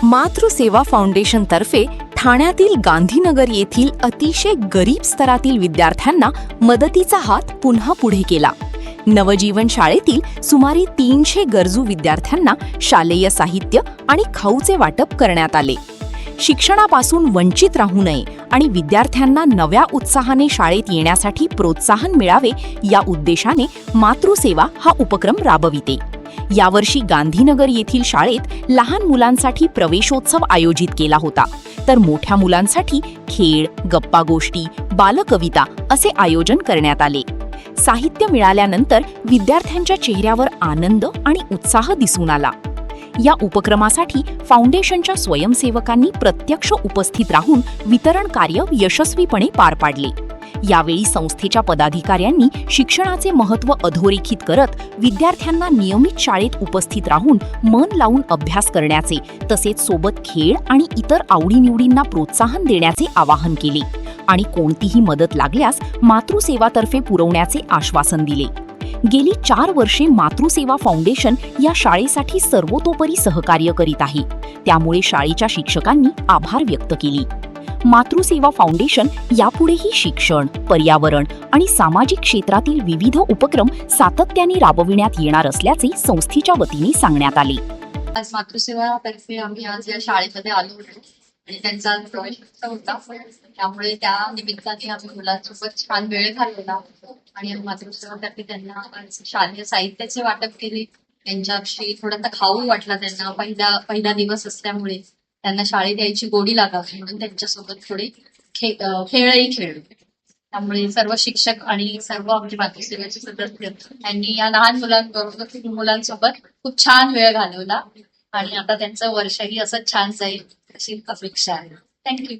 Matruseva foundation तर्फे ठाण्यातील गांधीनगर येथील अतिशय गरीब स्तरातील विद्यार्थ्यांना मदतीचा हात पुन्हा पुढे केला. नवजीवन शाळेतील सुमारे 300 गरजू विद्यार्थ्यांना शालेय साहित्य आणि खाऊचे वाटप करण्यात आले. शिक्षणापासून वंचित राहू नये आणि विद्यार्थ्यांना नव्या उत्साहाने शाळेत येण्यासाठी प्रोत्साहन मिळावे या उद्देशाने मातृसेवा हा उपक्रम राबविते. यावर्षी गांधीनगर येथील शाळेत लहान मुलांसाठी प्रवेशोत्सव आयोजित केला होता, तर मोठ्या मुलांसाठी खेळ, गप्पा गोष्टी, बालकविता असे आयोजन करण्यात आले. साहित्य मिळाल्यानंतर विद्यार्थ्यांच्या चेहऱ्यावर आनंद आणि उत्साह दिसून आला. या उपक्रमासाठी फाउंडेशनच्या स्वयंसेवकांनी प्रत्यक्ष उपस्थित राहून वितरण कार्य यशस्वीपणे पार पाडले. यावेळी संस्थेच्या पदाधिकाऱ्यांनी शिक्षणाचे महत्त्व अधोरेखित करत विद्यार्थ्यांना नियमित शाळेत उपस्थित राहून मन लावून अभ्यास करण्याचे, तसेच सोबत खेळ आणि इतर आवडीनिवडींना प्रोत्साहन देण्याचे आवाहन केले आणि कोणतीही मदत लागल्यास मातृसेवातर्फे पुरवण्याचे आश्वासन दिले. गेली 4 वर्षे मातृसेवा फाउंडेशन या शाळेसाठी सर्वतोपरी सहकार्य करीत आहे, त्यामुळे शाळेच्या शिक्षकांनी आभार व्यक्त केले. मातृसेवा फाउंडेशन यापुढेही शिक्षण, पर्यावरण आणि सामाजिक क्षेत्रातील विविध उपक्रम सातत्याने राबविण्यात येणार असल्याचे संस्थेच्या वतीने सांगण्यात आले. आज मातृसेवा तर्फे आम्ही आज या शाळेमध्ये आलो होतो आणि त्यांचा प्रवेशोत्सव होता, त्यामुळे त्या निमित्ताने आम्ही मुलांसोबत छान वेळ घालवला आणि मातृसेवातर्फे त्यांना शालेय साहित्याचे वाटप केले. त्यांच्याविषयी थोडासा खाऊ वाटला त्यांना. पहिला दिवस असल्यामुळे त्यांना शाळेत यायची गोडी लागावी म्हणून त्यांच्यासोबत थोडे खेळही खेळले. त्यामुळे सर्व शिक्षक आणि सर्व आमचे मातृसेवेचे सदस्य यांनी या लहान मुलांसोबत खूप छान वेळ घालवला आणि आता त्यांचं वर्षही असंच छान जाईल अशी अपेक्षा आहे. थँक्यू.